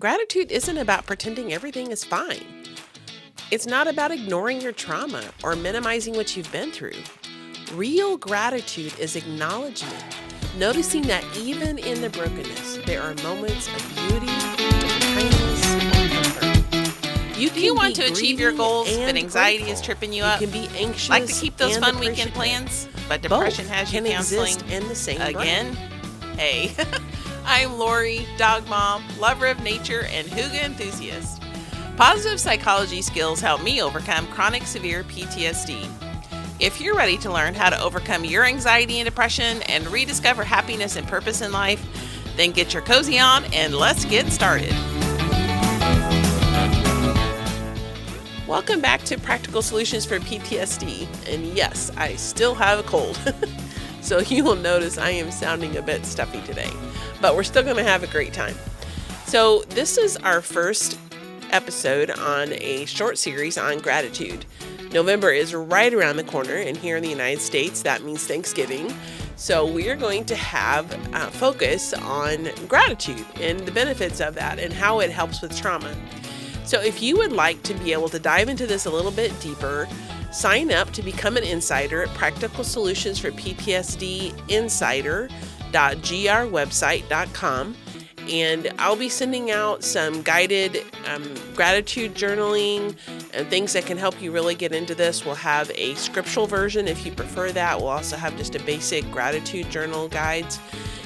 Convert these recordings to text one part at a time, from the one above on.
Gratitude isn't about pretending everything is fine. It's not about ignoring your trauma or minimizing what you've been through. Real gratitude is acknowledgement, noticing that even in the brokenness, there are moments of beauty, kindness, and comfort. Do you want be to achieve your greedy goals, but and anxiety grateful. is tripping you You up? can be anxious Like to keep those and fun weekend appreciative. plans, but depression Both has you can counseling exist in the same breath. again? Hey, I'm Lori, dog mom, lover of nature, and hygge enthusiast. Positive psychology skills help me overcome chronic severe PTSD. If you're ready to learn how to overcome your anxiety and depression and rediscover happiness and purpose in life, then get your cozy on and let's get started. Welcome back to Practical Solutions for PTSD. And yes, I still have a cold. So you will notice I am sounding a bit stuffy today. But we're still going to have a great time. So this is our first episode on a short series on gratitude. November is right around the corner, and here in the United States, that means Thanksgiving. So we are going to have focus on gratitude and the benefits of that and how it helps with trauma. So if you would like to be able to dive into this a little bit deeper, sign up to become an insider at Practical Solutions for PTSD Insider.grwebsite.com. And I'll be sending out some guided gratitude journaling and things that can help you really get into this. We'll have a scriptural version if you prefer that. We'll also have just a basic gratitude journal guides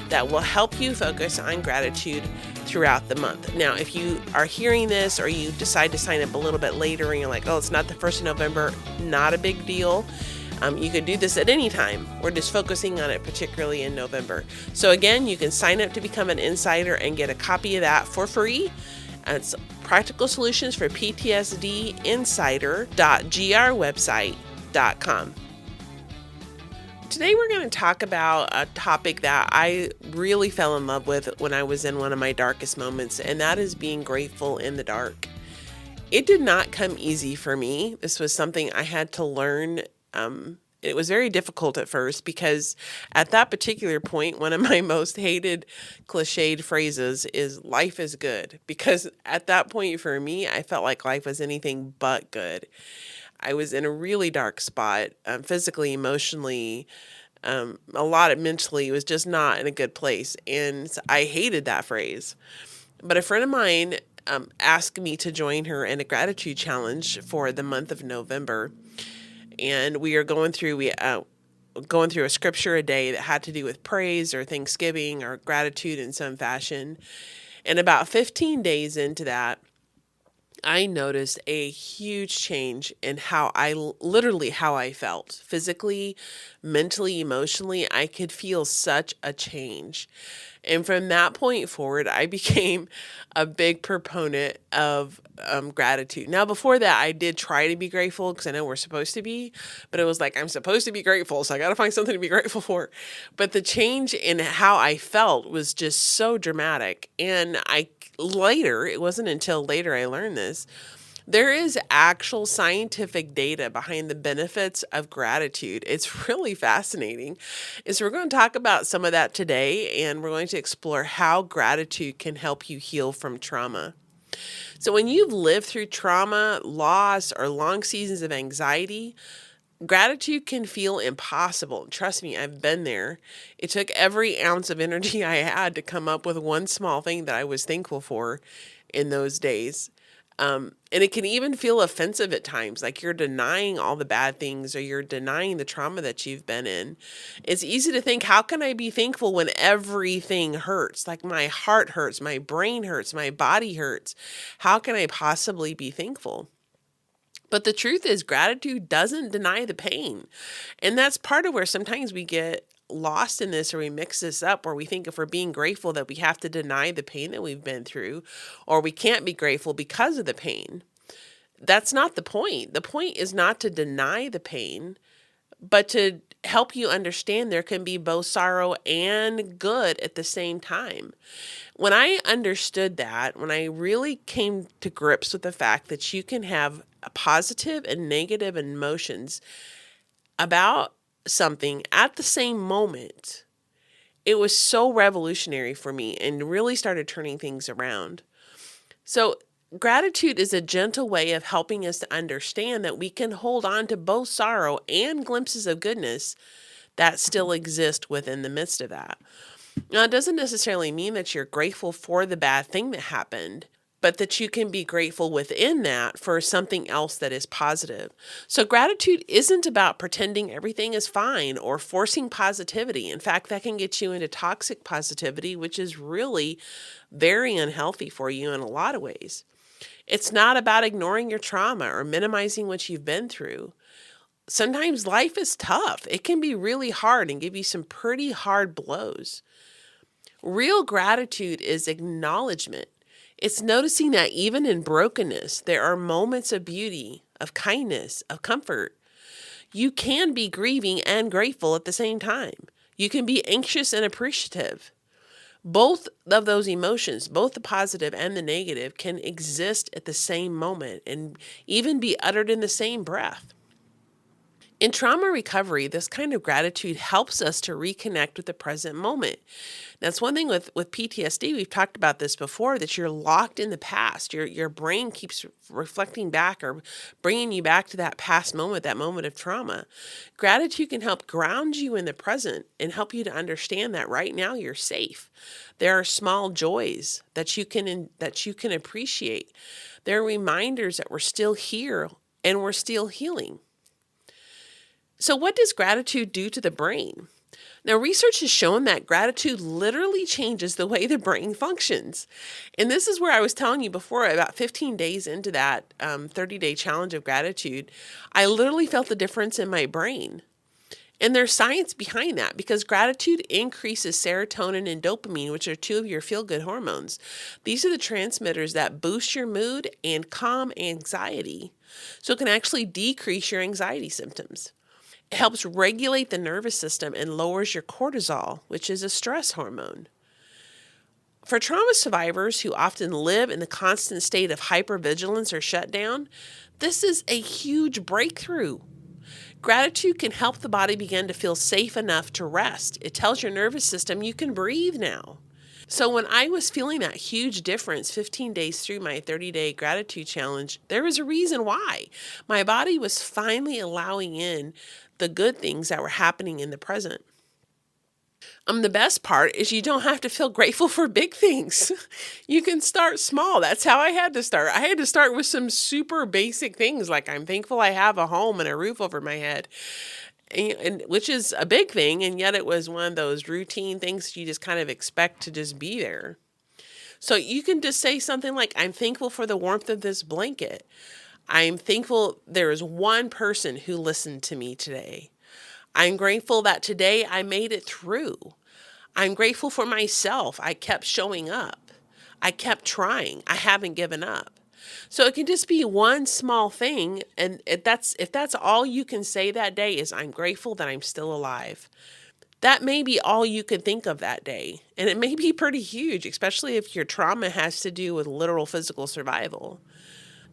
that will help you focus on gratitude throughout the month. Now, if you are hearing this or you decide to sign up a little bit later and you're like, oh, it's not the 1st of November, not a big deal. You could do this at any time. We're just focusing on it particularly in November. So again, you can sign up to become an insider and get a copy of that for free. It's Practical Solutions for PTSD Insider.grwebsite.com. Today we're going to talk about a topic that I really fell in love with when I was in one of my darkest moments, and that is being grateful in the dark. It did not come easy for me. This was something I had to learn. It was very difficult at first because at that particular point, one of my most hated cliched phrases is life is good. Because at that point for me, I felt like life was anything but good. I was in a really dark spot, physically, emotionally, a lot mentally. It was just not in a good place. And I hated that phrase. But a friend of mine asked me to join her in a gratitude challenge for the month of November. And we are going through a scripture a day that had to do with praise or thanksgiving or gratitude in some fashion. And about 15 days into that, I noticed a huge change in how I felt physically, mentally, emotionally. I could feel such a change. And from that point forward, I became a big proponent of gratitude. Now, before that, I did try to be grateful because I know we're supposed to be, but it was like, I'm supposed to be grateful, so I got to find something to be grateful for. But the change in how I felt was just so dramatic. And it wasn't until later I learned this. There is actual scientific data behind the benefits of gratitude. It's really fascinating. And so we're going to talk about some of that today, and we're going to explore how gratitude can help you heal from trauma. So when you've lived through trauma, loss, or long seasons of anxiety, gratitude can feel impossible. Trust me, I've been there. It took every ounce of energy I had to come up with one small thing that I was thankful for in those days. And it can even feel offensive at times, like you're denying all the bad things or you're denying the trauma that you've been in. It's easy to think, how can I be thankful when everything hurts? Like my heart hurts, my brain hurts, my body hurts. How can I possibly be thankful? But the truth is, gratitude doesn't deny the pain. And that's part of where sometimes we get lost in this, or we mix this up, where we think if we're being grateful that we have to deny the pain that we've been through, or we can't be grateful because of the pain. That's not the point. The point is not to deny the pain, but to help you understand there can be both sorrow and good at the same time. When I understood that, when I really came to grips with the fact that you can have positive and negative emotions about something at the same moment, it was so revolutionary for me and really started turning things around. So, gratitude is a gentle way of helping us to understand that we can hold on to both sorrow and glimpses of goodness that still exist within the midst of that. Now, it doesn't necessarily mean that you're grateful for the bad thing that happened, but that you can be grateful within that for something else that is positive. So, gratitude isn't about pretending everything is fine or forcing positivity. In fact, that can get you into toxic positivity, which is really very unhealthy for you in a lot of ways. It's not about ignoring your trauma or minimizing what you've been through. Sometimes life is tough. It can be really hard and give you some pretty hard blows. Real gratitude is acknowledgement. It's noticing that even in brokenness, there are moments of beauty, of kindness, of comfort. You can be grieving and grateful at the same time. You can be anxious and appreciative. Both of those emotions, both the positive and the negative, can exist at the same moment and even be uttered in the same breath. In trauma recovery, this kind of gratitude helps us to reconnect with the present moment. That's one thing with PTSD. We've talked about this before, that you're locked in the past. Your brain keeps reflecting back or bringing you back to that past moment, that moment of trauma. Gratitude can help ground you in the present and help you to understand that right now you're safe. There are small joys that you can appreciate. There are reminders that we're still here and we're still healing. So, what does gratitude do to the brain? Now, research has shown that gratitude literally changes the way the brain functions. And this is where I was telling you before, about 15 days into that 30-day challenge of gratitude, I literally felt the difference in my brain. And there's science behind that because gratitude increases serotonin and dopamine, which are two of your feel-good hormones. These are the transmitters that boost your mood and calm anxiety. So it can actually decrease your anxiety symptoms. It helps regulate the nervous system and lowers your cortisol, which is a stress hormone. For trauma survivors who often live in the constant state of hypervigilance or shutdown, this is a huge breakthrough. Gratitude can help the body begin to feel safe enough to rest. It tells your nervous system you can breathe now. So when I was feeling that huge difference 15 days through my 30-day gratitude challenge, there was a reason why. My body was finally allowing in the good things that were happening in the present. The best part is you don't have to feel grateful for big things. You can start small. That's how I had to start. I had to start with some super basic things like I'm thankful I have a home and a roof over my head. And which is a big thing, and yet it was one of those routine things you just kind of expect to just be there. So you can just say something like, I'm thankful for the warmth of this blanket. I'm thankful there is one person who listened to me today. I'm grateful that today I made it through. I'm grateful for myself. I kept showing up. I kept trying. I haven't given up. So it can just be one small thing, and if that's all you can say that day is I'm grateful that I'm still alive. That may be all you could think of that day, and it may be pretty huge, especially if your trauma has to do with literal physical survival.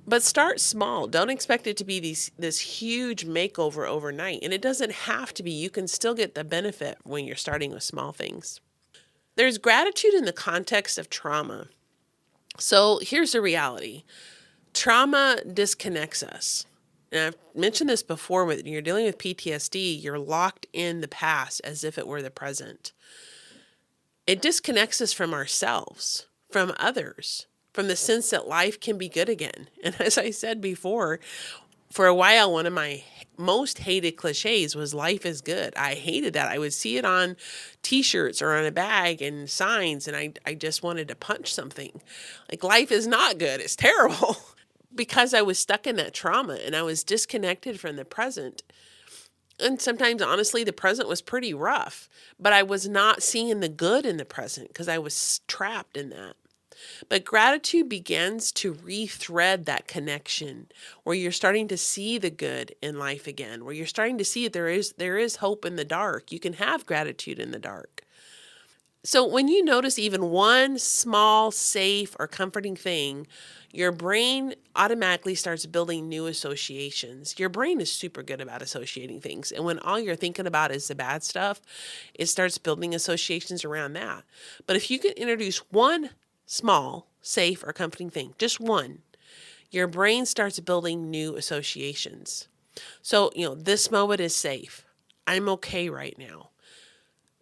But start small. Don't expect it to be this huge makeover overnight, and it doesn't have to be. You can still get the benefit when you're starting with small things. There's gratitude in the context of trauma. So here's the reality. Trauma disconnects us. And I've mentioned this before, when you're dealing with PTSD, you're locked in the past as if it were the present. It disconnects us from ourselves, from others, from the sense that life can be good again. And as I said before, for a while, one of my most hated cliches was life is good. I hated that. I would see it on t-shirts or on a bag and signs, and I just wanted to punch something. Like, life is not good. It's terrible. Because I was stuck in that trauma and I was disconnected from the present. And sometimes, honestly, the present was pretty rough, but I was not seeing the good in the present because I was trapped in that. But gratitude begins to rethread that connection where you're starting to see the good in life again, where you're starting to see there is hope in the dark. You can have gratitude in the dark. So when you notice even one small, safe, or comforting thing, your brain automatically starts building new associations. Your brain is super good about associating things. And when all you're thinking about is the bad stuff, it starts building associations around that. But if you can introduce one small, safe, or comforting thing, just one, your brain starts building new associations. So, this moment is safe. I'm okay right now.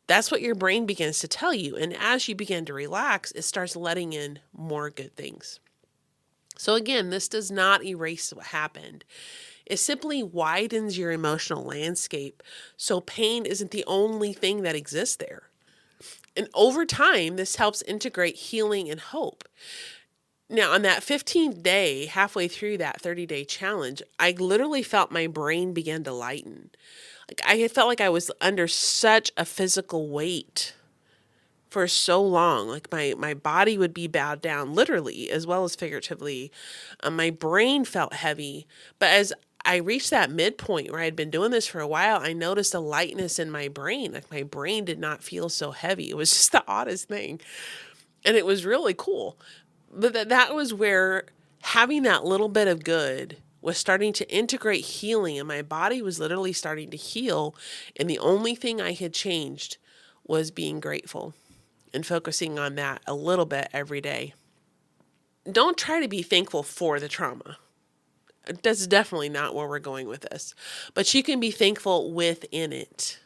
That's what your brain begins to tell you. And as you begin to relax, it starts letting in more good things. So, again, this does not erase what happened. It simply widens your emotional landscape so pain isn't the only thing that exists there. And over time, this helps integrate healing and hope. Now, on that 15th day, halfway through that 30-day challenge, I literally felt my brain begin to lighten. Like I felt like I was under such a physical weight for so long. Like my body would be bowed down, literally as well as figuratively. My brain felt heavy. But as I reached that midpoint where I had been doing this for a while, I noticed a lightness in my brain. Like my brain did not feel so heavy. It was just the oddest thing. And it was really cool. But that was where having that little bit of good was starting to integrate healing, and my body was literally starting to heal. And the only thing I had changed was being grateful and focusing on that a little bit every day. Don't try to be thankful for the trauma. That's definitely not where we're going with this. But you can be thankful within it.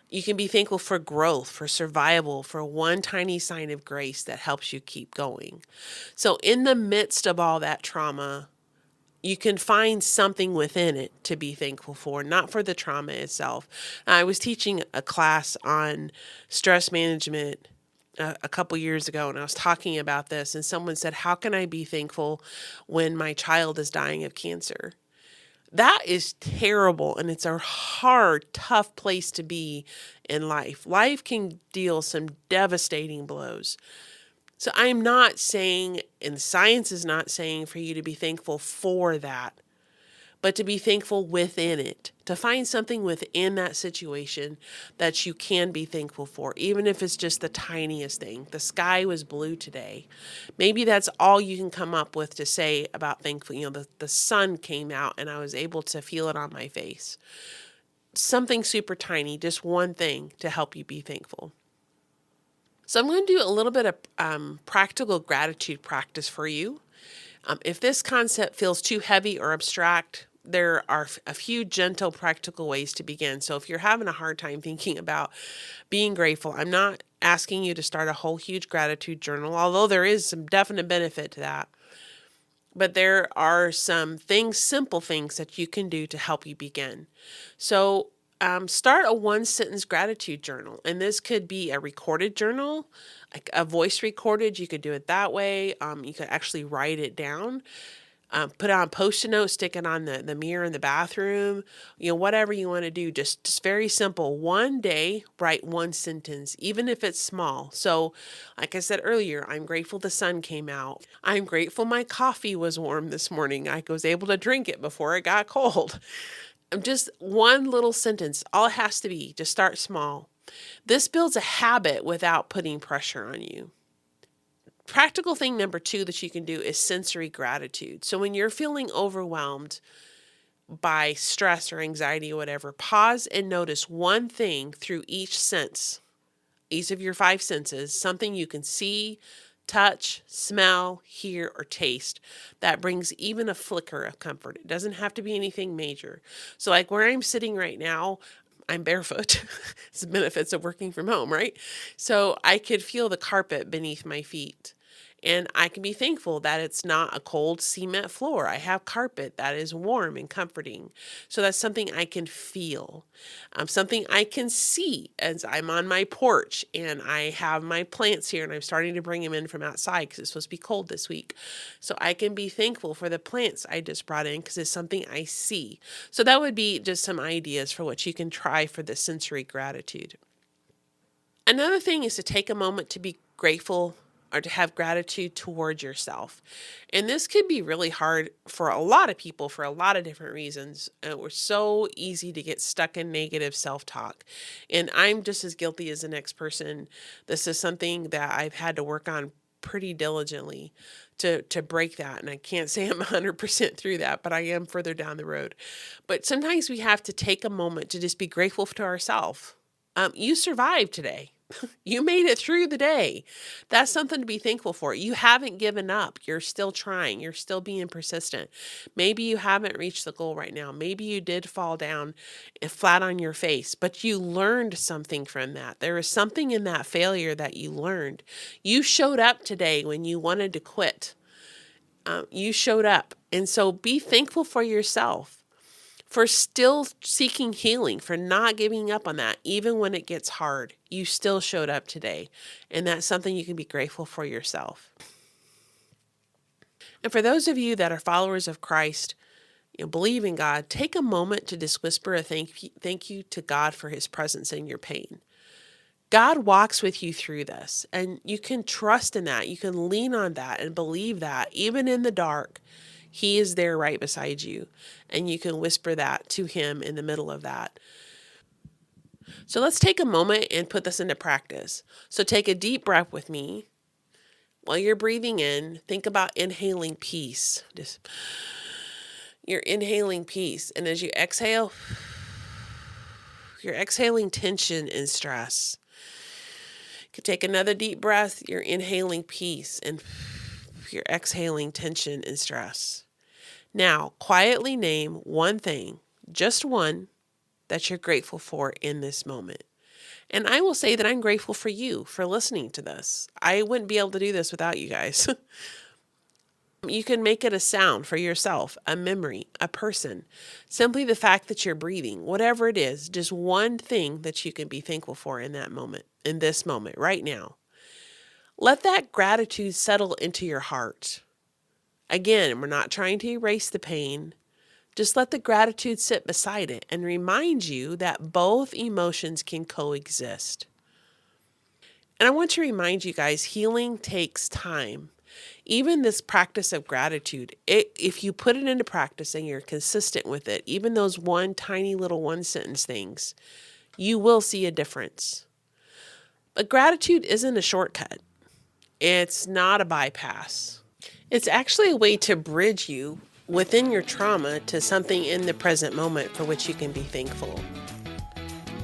You can be thankful for growth, for survival, for one tiny sign of grace that helps you keep going. So in the midst of all that trauma, you can find something within it to be thankful for, not for the trauma itself. I was teaching a class on stress management a couple years ago, and I was talking about this, and someone said, how can I be thankful when my child is dying of cancer? That is terrible, and it's a hard, tough place to be in life. Life can deal some devastating blows. So I'm not saying, and science is not saying for you to be thankful for that, but to be thankful within it, to find something within that situation that you can be thankful for, even if it's just the tiniest thing. The sky was blue today. Maybe that's all you can come up with to say about thankful. The sun came out and I was able to feel it on my face. Something super tiny, just one thing to help you be thankful. So I'm going to do a little bit of practical gratitude practice for you. If this concept feels too heavy or abstract, there are a few gentle, practical ways to begin. So if you're having a hard time thinking about being grateful, I'm not asking you to start a whole huge gratitude journal, although there is some definite benefit to that. But there are some things, simple things that you can do to help you begin. So start a one-sentence gratitude journal. And this could be a recorded journal, like a voice recorded. You could do it that way. You could actually write it down. Put it on Post-it note, stick it on the mirror in the bathroom, whatever you want to do. Just very simple. One day, write one sentence, even if it's small. So like I said earlier, I'm grateful the sun came out. I'm grateful my coffee was warm this morning. I was able to drink it before it got cold. Just one little sentence. All it has to be, just start small. This builds a habit without putting pressure on you. Practical thing number 2 that you can do is sensory gratitude. So when you're feeling overwhelmed by stress or anxiety or whatever, pause and notice one thing through each sense, each of your 5 senses, something you can see, touch, smell, hear, or taste that brings even a flicker of comfort. It doesn't have to be anything major. So like where I'm sitting right now, I'm barefoot. It's the benefits of working from home, right? So I could feel the carpet beneath my feet. And I can be thankful that it's not a cold cement floor. I have carpet that is warm and comforting. So that's something I can feel. Something I can see as I'm on my porch and I have my plants here and I'm starting to bring them in from outside because it's supposed to be cold this week. So I can be thankful for the plants I just brought in because it's something I see. So that would be just some ideas for what you can try for the sensory gratitude. Another thing is to take a moment to be grateful or to have gratitude towards yourself. And this could be really hard for a lot of people for a lot of different reasons. We're so easy to get stuck in negative self-talk. And I'm just as guilty as the next person. This is something that I've had to work on pretty diligently to break that. And I can't say I'm 100% through that, but I am further down the road. But sometimes we have to take a moment to just be grateful to ourselves. You survived today. You made it through the day. That's something to be thankful for. You haven't given up. You're still trying. You're still being persistent. Maybe you haven't reached the goal right now. Maybe you did fall down flat on your face, but you learned something from that. There is something in that failure that you learned. You showed up today when you wanted to quit. You showed up. And so be thankful for yourself, for still seeking healing, for not giving up on that. Even when it gets hard, you still showed up today. And that's something you can be grateful for yourself. And for those of you that are followers of Christ, believe in God, take a moment to just whisper a thank you to God for his presence in your pain. God walks with you through this, and you can trust in that. You can lean on that and believe that even in the dark, he is there right beside you, and you can whisper that to him in the middle of that. So let's take a moment and put this into practice. So take a deep breath with me. While you're breathing in, think about inhaling peace. You're inhaling peace, and as you exhale, you're exhaling tension and stress. You can take another deep breath. You're inhaling peace, and you're exhaling tension and stress. Now, quietly name one thing, just one, that you're grateful for in this moment. And I will say that I'm grateful for you for listening to this. I wouldn't be able to do this without you guys. You can make it a sound for yourself, a memory, a person, simply the fact that you're breathing, whatever it is, just one thing that you can be thankful for in that moment, in this moment, right now. Let that gratitude settle into your heart. Again, we're not trying to erase the pain. Just let the gratitude sit beside it and remind you that both emotions can coexist. And I want to remind you guys, healing takes time. Even this practice of gratitude, if you put it into practice and you're consistent with it, even those one tiny little one sentence things, you will see a difference. But gratitude isn't a shortcut. It's not a bypass. It's actually a way to bridge you within your trauma to something in the present moment for which you can be thankful.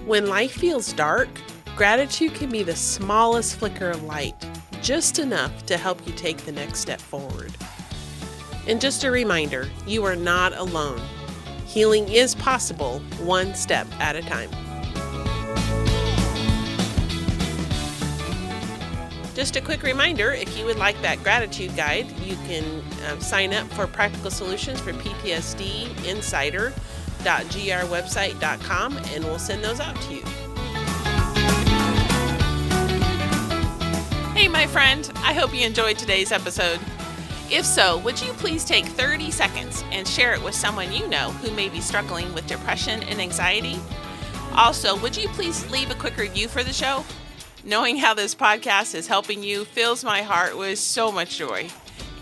When life feels dark, gratitude can be the smallest flicker of light, just enough to help you take the next step forward. And just a reminder, you are not alone. Healing is possible, one step at a time. Just a quick reminder, if you would like that gratitude guide, you can sign up for Practical Solutions for PTSD Insider.grwebsite.com, and we'll send those out to you. Hey, my friend, I hope you enjoyed today's episode. If so, would you please take 30 seconds and share it with someone you know who may be struggling with depression and anxiety? Also, would you please leave a quick review for the show? Knowing how this podcast is helping you fills my heart with so much joy,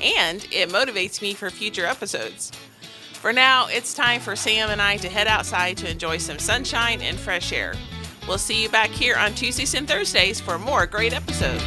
and it motivates me for future episodes. For now, it's time for Sam and I to head outside to enjoy some sunshine and fresh air. We'll see you back here on Tuesdays and Thursdays for more great episodes.